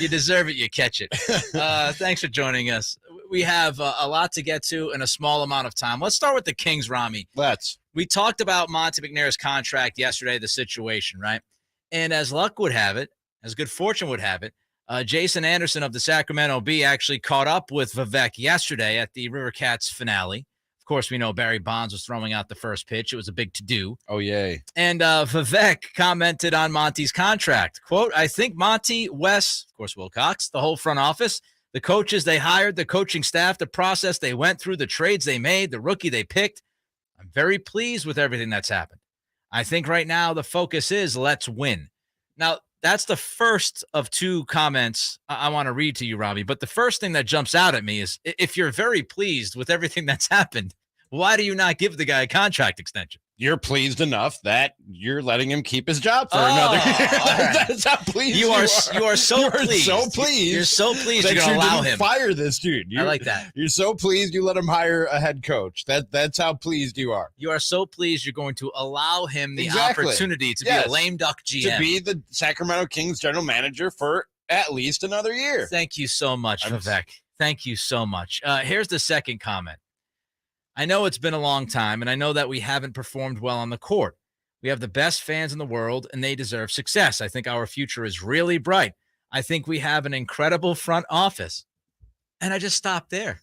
You deserve it. You catch it. Thanks for joining us. We have a lot to get to in a small amount of time. Let's start with the Kings, Rami. We talked about Monte McNair's contract yesterday, the situation, right? And as luck would have it, as good fortune would have it, Jason Anderson of the Sacramento Bee actually caught up with Vivek yesterday at the River Cats finale. Of course, we know Barry Bonds was throwing out the first pitch. It was a big to-do. Oh, yay. And Vivek commented on Monty's contract. Quote, I think Monty, Wes, of course, Wilcox, the whole front office, the coaches they hired, the coaching staff, the process they went through, the trades they made, the rookie they picked. I'm very pleased with everything that's happened. I think right now the focus is let's win. Now, that's the first of two comments I want to read to you, Robbie. But the first thing that jumps out at me is if you're very pleased with everything that's happened, why do you not give the guy a contract extension? You're pleased enough that you're letting him keep his job for another year. Right. That's how pleased you are. You are so pleased. So pleased. You're so pleased that you're going to allow him. Fire this dude. I like that. You're so pleased you let him hire a head coach. That's how pleased you are. You are so pleased you're going to allow him the opportunity to be a lame duck GM. To be the Sacramento Kings general manager for at least another year. Thank you so much, Vivek. Thank you so much. Here's the second comment. I know it's been a long time, and I know that we haven't performed well on the court. We have the best fans in the world, and they deserve success. I think our future is really bright. I think we have an incredible front office. And I just stopped there.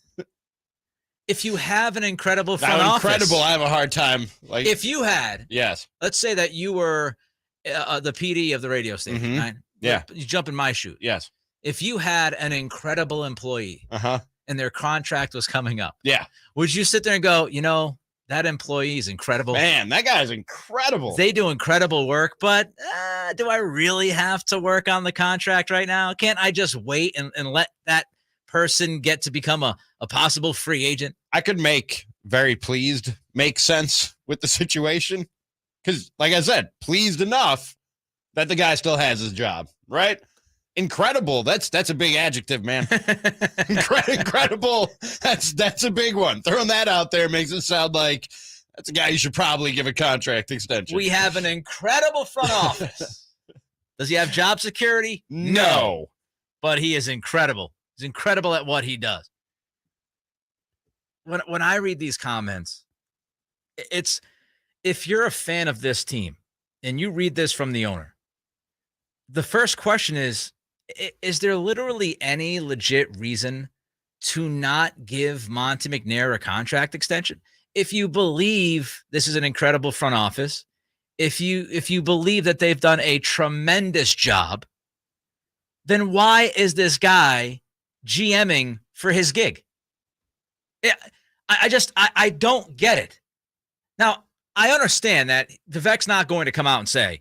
If you have an incredible front office. Incredible, I have a hard time. If you had. Yes. Let's say that you were the PD of the radio station, right? Yeah. You jump in my shoe. Yes. If you had an incredible employee. And their contract was coming up. Yeah. Would you sit there and go, you know, that employee is incredible? Man, that guy is incredible. They do incredible work, but do I really have to work on the contract right now? Can't I just wait and let that person get to become a possible free agent? I could make sense with the situation. Because, like I said, pleased enough that the guy still has his job, right? Incredible. That's a big adjective, man. Incredible. That's a big one. Throwing that out there makes it sound like that's a guy you should probably give a contract extension. We have an incredible front office. Does he have job security? No. But he is incredible. He's incredible at what he does. When I read these comments, it's if you're a fan of this team and you read this from the owner, the first question is there literally any legit reason to not give Monte McNair a contract extension? If you believe this is an incredible front office, if you believe that they've done a tremendous job, then why is this guy GMing for his gig? I don't get it. Now, I understand that Vivek's not going to come out and say,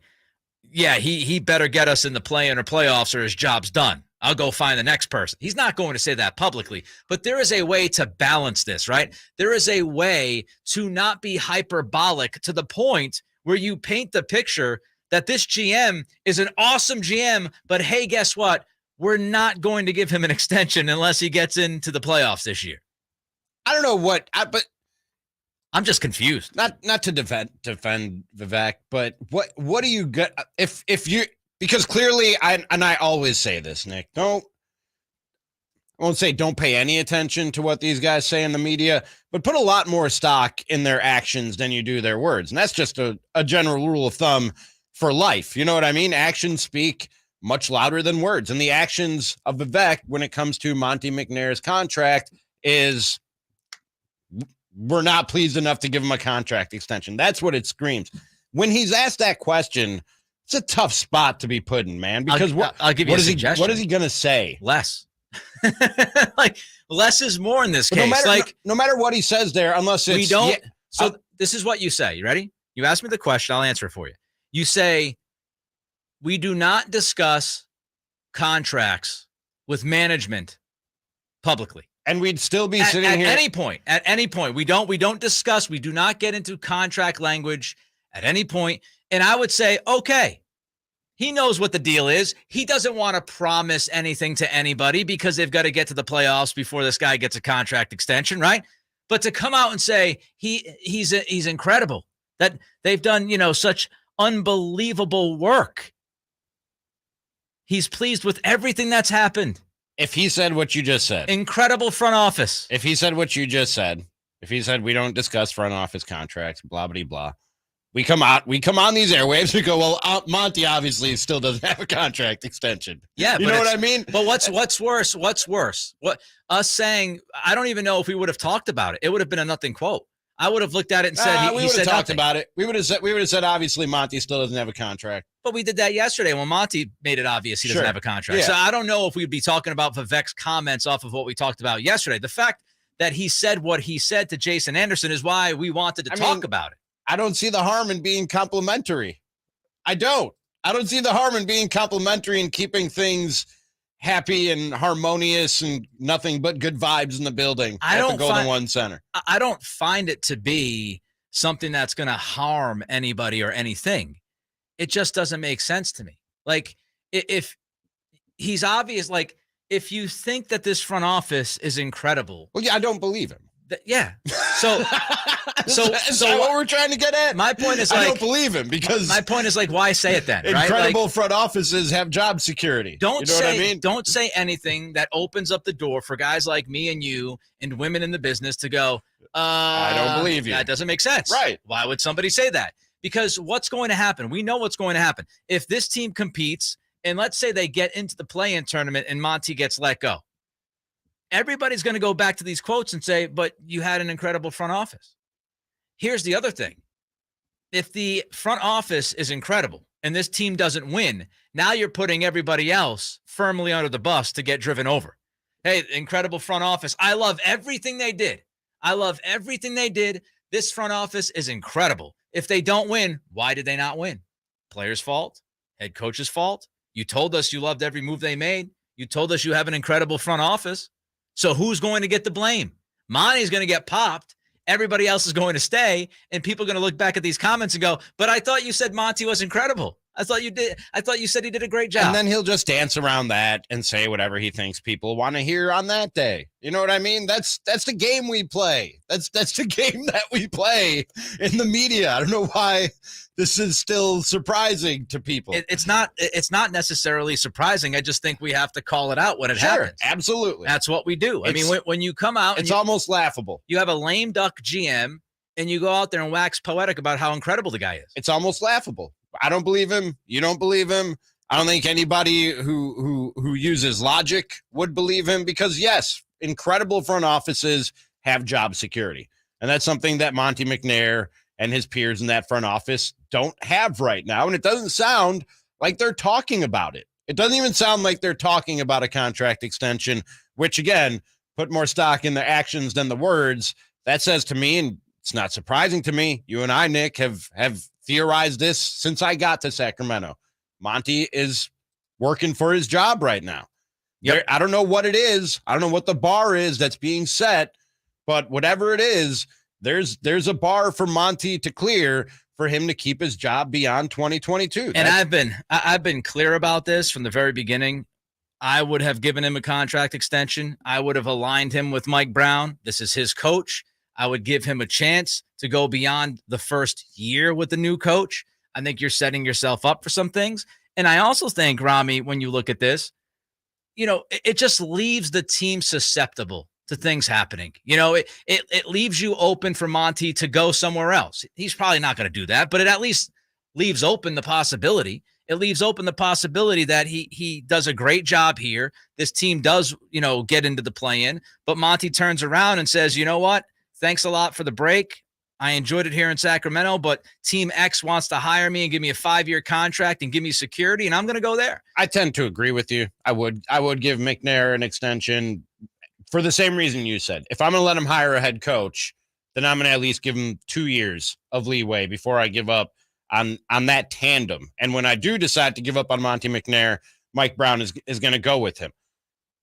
yeah, he better get us in the play-in or playoffs or his job's done. I'll go find the next person. He's not going to say that publicly, but there is a way to balance this, right? There is a way to not be hyperbolic to the point where you paint the picture that this GM is an awesome GM, but hey, guess what? We're not going to give him an extension unless he gets into the playoffs this year. I don't know but I'm just confused. Not to defend Vivek, but what do you get if you, because clearly I always say this, Nick, I won't say don't pay any attention to what these guys say in the media, but put a lot more stock in their actions than you do their words. And that's just a general rule of thumb for life. You know what I mean? Actions speak much louder than words. And the actions of Vivek when it comes to Monte McNair's contract is we're not pleased enough to give him a contract extension. That's what it screams. When he's asked that question, it's a tough spot to be put in, man, because I'll give you a suggestion. What is he going to say? Less. Like less is more in this case. No matter what he says there, unless it's this is what you say. You ready? You ask me the question, I'll answer it for you. You say, we do not discuss contracts with management publicly. And we'd still be sitting here at any point. We don't discuss, we do not get into contract language at any point. And I would say, okay, he knows what the deal is. He doesn't want to promise anything to anybody because they've got to get to the playoffs before this guy gets a contract extension, right? But to come out and say he's incredible, that they've done, such unbelievable work. He's pleased with everything that's happened. If he said what you just said. Incredible front office. If he said what you just said. If he said we don't discuss front office contracts, blah, blah, blah. We come on these airwaves. We go, well, Monty obviously still doesn't have a contract extension. Yeah, you know what I mean. But what's worse? What's worse? What us saying? I don't even know if we would have talked about it. It would have been a nothing quote. I would have looked at it and said we he would have said talked nothing. about it. We would have said obviously Monty still doesn't have a contract. But we did that yesterday when Monty made it obvious he doesn't have a contract. Yeah. So I don't know if we'd be talking about Vivek's comments off of what we talked about yesterday. The fact that he said what he said to Jason Anderson is why we wanted to talk about it. I don't see the harm in being complimentary. I don't see the harm in being complimentary and keeping things happy and harmonious and nothing but good vibes in the building at the Golden One Center. I don't find it to be something that's going to harm anybody or anything. It just doesn't make sense to me. Like, if he's obvious, like, if you think that this front office is incredible. Well, yeah, I don't believe him. Yeah. So what we're trying to get at? My point is, I like, don't believe him because my point is, like, why say it then? Incredible right? front offices have job security. Don't what I mean? Don't say anything that opens up the door for guys like me and you and women in the business to go, I don't believe you. That doesn't make sense. Right. Why would somebody say that? Because what's going to happen? We know what's going to happen. If this team competes and let's say they get into the play-in tournament and Monty gets let go, everybody's going to go back to these quotes and say, but you had an incredible front office. Here's the other thing. If the front office is incredible and this team doesn't win, now you're putting everybody else firmly under the bus to get driven over. Hey, incredible front office. I love everything they did. This front office is incredible. If they don't win, why did they not win? Players' fault? Head coach's fault? You told us you loved every move they made. You told us you have an incredible front office. So who's going to get the blame? Monty's going to get popped. Everybody else is going to stay. And people are going to look back at these comments and go, but I thought you said Monty was incredible. I thought you said he did a great job. And then he'll just dance around that and say whatever he thinks people want to hear on that day. You know what I mean? That's the game we play. That's the game that we play in the media. I don't know why this is still surprising to people. It's not necessarily surprising. I just think we have to call it out when it happens. Absolutely. That's what we do. I mean, when you come out, it's almost laughable. You have a lame duck GM and you go out there and wax poetic about how incredible the guy is. It's almost laughable. I don't believe him. You don't believe him. I don't think anybody who uses logic would believe him because, yes, incredible front offices have job security. And that's something that Monte McNair and his peers in that front office don't have right now. And it doesn't sound like they're talking about it. It doesn't even sound like they're talking about a contract extension, which, again, put more stock in the actions than the words. That says to me, and it's not surprising to me, you and I, Nick, have theorized this since I got to Sacramento. Monty is working for his job right now. Yep. I don't know what it is. I don't know what the bar is that's being set, but whatever it is, there's a bar for Monty to clear for him to keep his job beyond 2022. And I've been clear about this from the very beginning. I would have given him a contract extension. I would have aligned him with Mike Brown. This is his coach. I would give him a chance to go beyond the first year with the new coach. I think you're setting yourself up for some things. And I also think, Rami, when you look at this, it just leaves the team susceptible to things happening. It leaves you open for Monty to go somewhere else. He's probably not going to do that, but it at least leaves open the possibility. It leaves open the possibility that he does a great job here. This team does, get into the play-in, but Monty turns around and says, you know what? Thanks a lot for the break. I enjoyed it here in Sacramento, but Team X wants to hire me and give me a 5-year contract and give me security, and I'm going to go there. I tend to agree with you. I would give McNair an extension for the same reason you said. If I'm going to let him hire a head coach, then I'm going to at least give him 2 years of leeway before I give up on that tandem. And when I do decide to give up on Monte McNair, Mike Brown is going to go with him.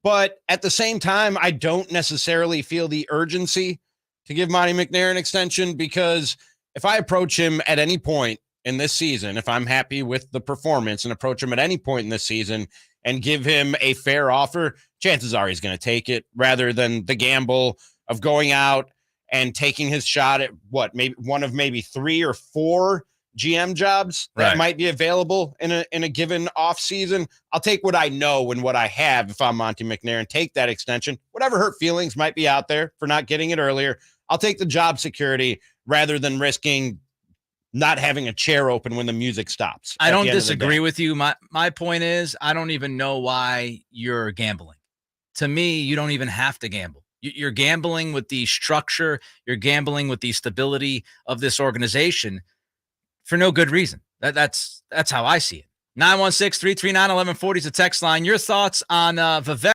But at the same time, I don't necessarily feel the urgency to give Monte McNair an extension, because if I approach him at any point in this season, if I'm happy with the performance and approach him at any point in this season and give him a fair offer, chances are he's going to take it rather than the gamble of going out and taking his shot at maybe one of maybe 3 or 4 GM jobs that Right. might be available in a given off season. I'll take what I know and what I have if I'm Monte McNair and take that extension. Whatever hurt feelings might be out there for not getting it earlier, I'll take the job security rather than risking not having a chair open when the music stops. I don't disagree with you. My point is, I don't even know why you're gambling. To me, you don't even have to gamble. You're gambling with the structure. You're gambling with the stability of this organization for no good reason. That's how I see it. 916-339-1140 is the text line. Your thoughts on Vivek